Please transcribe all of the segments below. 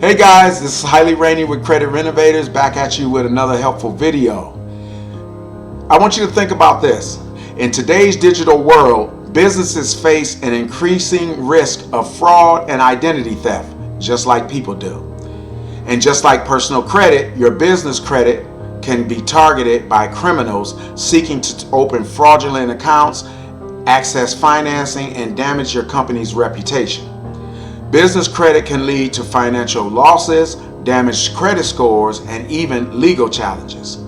Hey guys, this is Highly Rainy with Credit Renovators, back at you with another helpful video. I want you to think about this. In today's digital world, businesses face an increasing risk of fraud and identity theft, just like people do. And just like personal credit, your business credit can be targeted by criminals seeking to open fraudulent accounts, access financing, and damage your company's reputation. Business credit can lead to financial losses, damaged credit scores, and even legal challenges.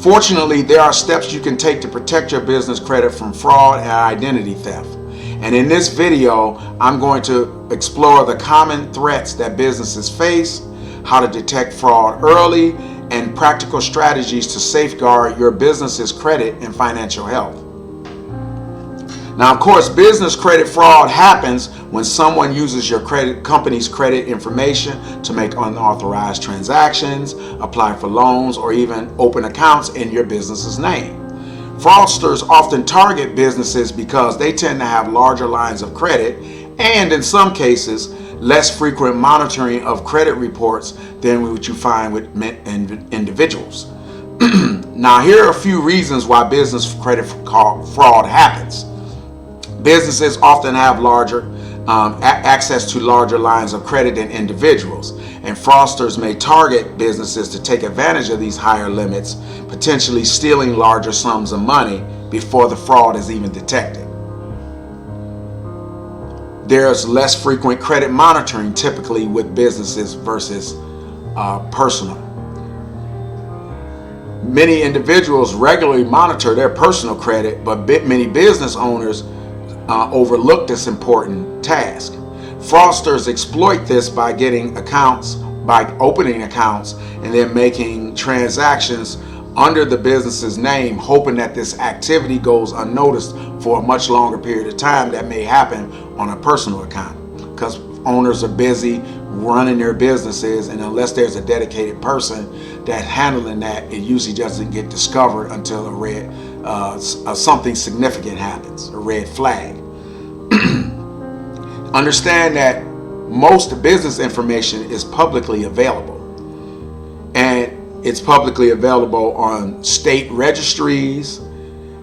Fortunately, there are steps you can take to protect your business credit from fraud and identity theft. And in this video, I'm going to explore the common threats that businesses face, how to detect fraud early, and practical strategies to safeguard your business's credit and financial health. Now, of course, business credit fraud happens when someone uses your company's credit information to make unauthorized transactions, apply for loans, or even open accounts in your business's name. Fraudsters often target businesses because they tend to have larger lines of credit and, in some cases, less frequent monitoring of credit reports than what you find with individuals. Now, here are a few reasons why business credit fraud happens. Businesses often have access to larger lines of credit than individuals, and fraudsters may target businesses to take advantage of these higher limits, potentially stealing larger sums of money before the fraud is even detected. There's less frequent credit monitoring typically with businesses versus personal. Many individuals regularly monitor their personal credit, but many business owners overlook this important task. Fraudsters exploit this by opening accounts and then making transactions under the business's name, hoping that this activity goes unnoticed for a much longer period of time that may happen on a personal account, because owners are busy running their businesses, and unless there's a dedicated person that's handling that, it usually doesn't get discovered until something significant happens, a red flag. Understand that most business information is publicly available, and it's publicly available on state registries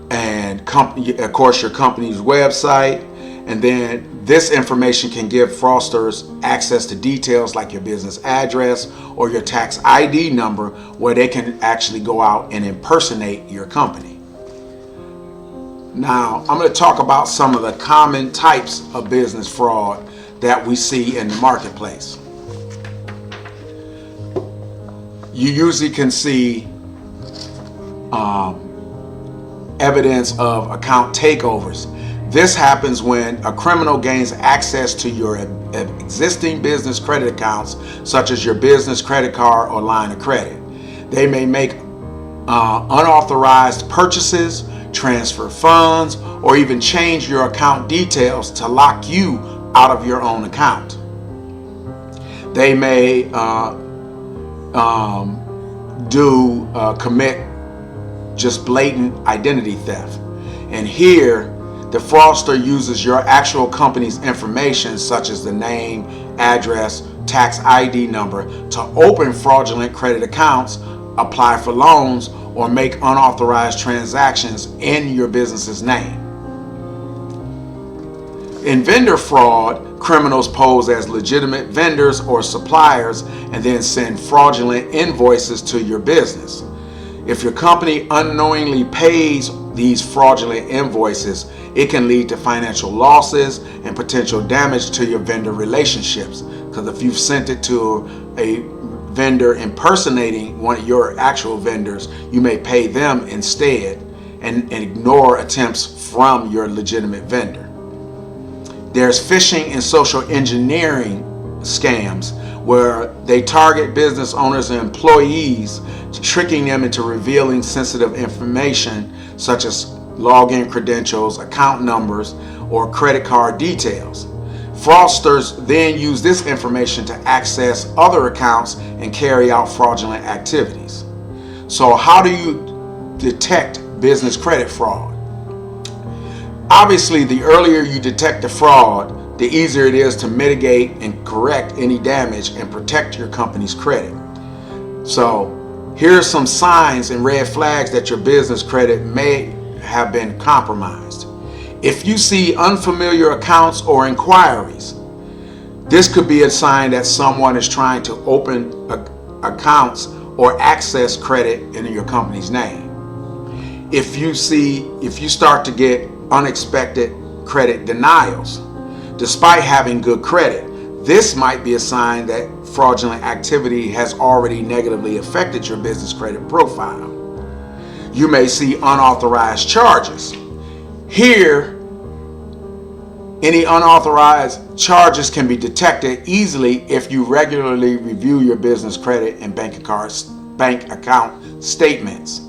and of course your company's website. And then this information can give fraudsters access to details like your business address or your tax ID number, where they can actually go out and impersonate your company. Now, I'm going to talk about some of the common types of business fraud that we see in the marketplace. You usually can see evidence of account takeovers. This happens when a criminal gains access to your existing business credit accounts, such as your business credit card or line of credit. They may make unauthorized purchases, transfer funds, or even change your account details to lock you out of your own account. They may commit just blatant identity theft. And here, the fraudster uses your actual company's information, such as the name, address, tax ID number, to open fraudulent credit accounts, apply for loans, or make unauthorized transactions in your business's name. In vendor fraud, criminals pose as legitimate vendors or suppliers and then send fraudulent invoices to your business. If your company unknowingly pays these fraudulent invoices, it can lead to financial losses and potential damage to your vendor relationships. Because if you've sent it to a vendor impersonating one of your actual vendors, you may pay them instead and ignore attempts from your legitimate vendor. There's phishing and social engineering scams, where they target business owners and employees, tricking them into revealing sensitive information such as login credentials, account numbers, or credit card details. Fraudsters then use this information to access other accounts and carry out fraudulent activities. So how do you detect business credit fraud? Obviously, the earlier you detect the fraud, the easier it is to mitigate and correct any damage and protect your company's credit. So here are some signs and red flags that your business credit may have been compromised. If you see unfamiliar accounts or inquiries, this could be a sign that someone is trying to open accounts or access credit in your company's name. If you start to get unexpected credit denials, despite having good credit, this might be a sign that fraudulent activity has already negatively affected your business credit profile. You may see unauthorized charges. Here, any unauthorized charges can be detected easily if you regularly review your business credit and bank account statements.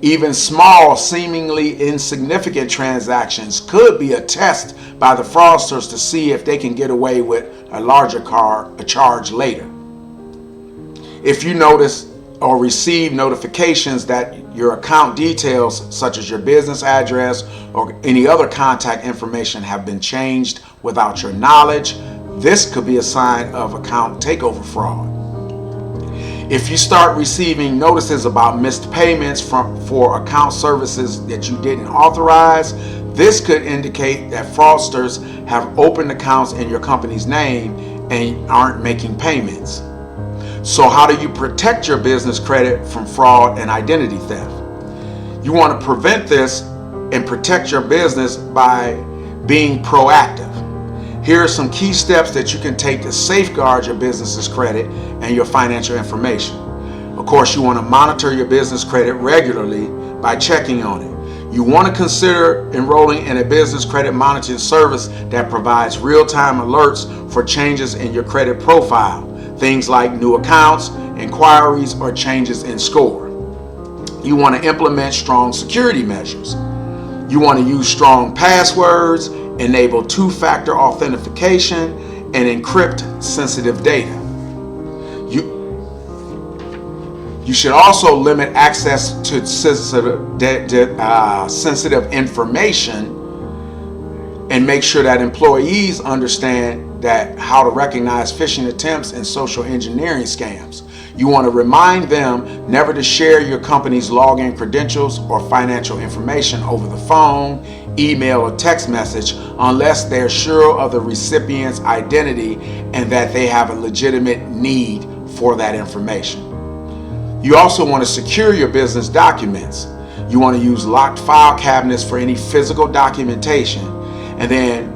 Even small, seemingly insignificant transactions could be a test by the fraudsters to see if they can get away with a larger charge later. If you notice or receive notifications that your account details, such as your business address or any other contact information, have been changed without your knowledge, this could be a sign of account takeover fraud. If you start receiving notices about missed payments for account services that you didn't authorize, this could indicate that fraudsters have opened accounts in your company's name and aren't making payments. So how do you protect your business credit from fraud and identity theft? You want to prevent this and protect your business by being proactive. Here are some key steps that you can take to safeguard your business's credit and your financial information. Of course, you want to monitor your business credit regularly by checking on it. You want to consider enrolling in a business credit monitoring service that provides real-time alerts for changes in your credit profile, things like new accounts, inquiries, or changes in score. You want to implement strong security measures. You want to use strong passwords, enable two-factor authentication, and encrypt sensitive data. You should also limit access to sensitive information and make sure that employees understand that how to recognize phishing attempts and social engineering scams. You want to remind them never to share your company's login credentials or financial information over the phone, email, or text message unless they're sure of the recipient's identity and that they have a legitimate need for that information. You also want to secure your business documents. You want to use locked file cabinets for any physical documentation, and then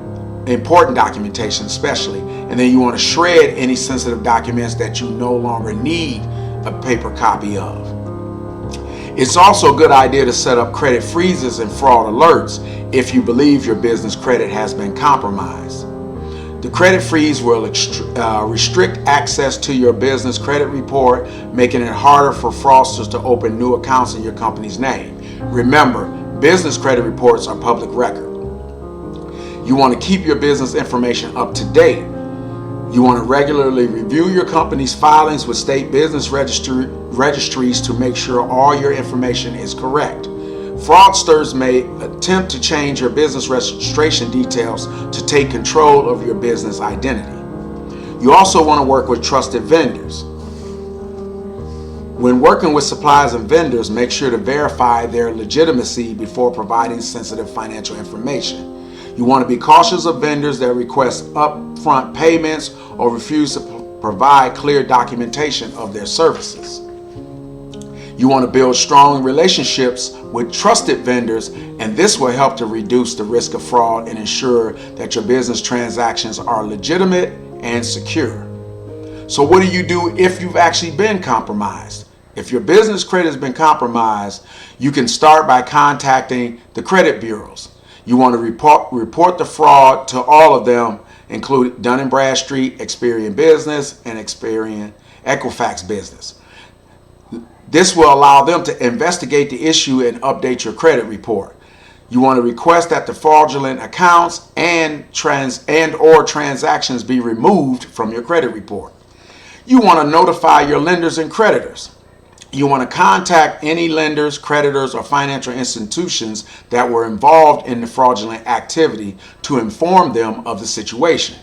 important documentation especially, and then you want to shred any sensitive documents that you no longer need a paper copy of. It's also a good idea to set up credit freezes and fraud alerts if you believe your business credit has been compromised. The credit freeze will restrict access to your business credit report, making it harder for fraudsters to open new accounts in your company's name. Remember, business credit reports are public record. You want to keep your business information up to date. You want to regularly review your company's filings with state business registries to make sure all your information is correct. Fraudsters may attempt to change your business registration details to take control of your business identity. You also want to work with trusted vendors. When working with suppliers and vendors, make sure to verify their legitimacy before providing sensitive financial information. You want to be cautious of vendors that request upfront payments or refuse to provide clear documentation of their services. You want to build strong relationships with trusted vendors, and this will help to reduce the risk of fraud and ensure that your business transactions are legitimate and secure. So what do you do if you've actually been compromised? If your business credit has been compromised, you can start by contacting the credit bureaus. You want to report the fraud to all of them, including Dun & Bradstreet, Experian Business, and Experian Equifax Business. This will allow them to investigate the issue and update your credit report. You want to request that the fraudulent accounts and or transactions be removed from your credit report. You want to notify your lenders and creditors. You want to contact any lenders, creditors, or financial institutions that were involved in the fraudulent activity to inform them of the situation.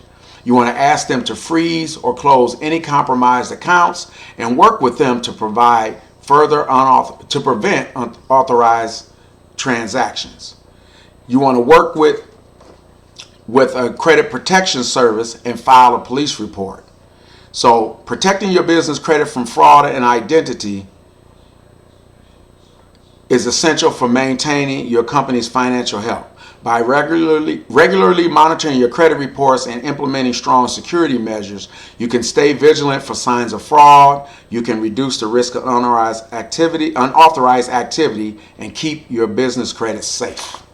You want to ask them to freeze or close any compromised accounts and work with them to provide to prevent unauthorized transactions. You want to work with a credit protection service and file a police report. So protecting your business credit from fraud and identity is essential for maintaining your company's financial health. By regularly monitoring your credit reports and implementing strong security measures, you can stay vigilant for signs of fraud, you can reduce the risk of unauthorized activity, and keep your business credit safe.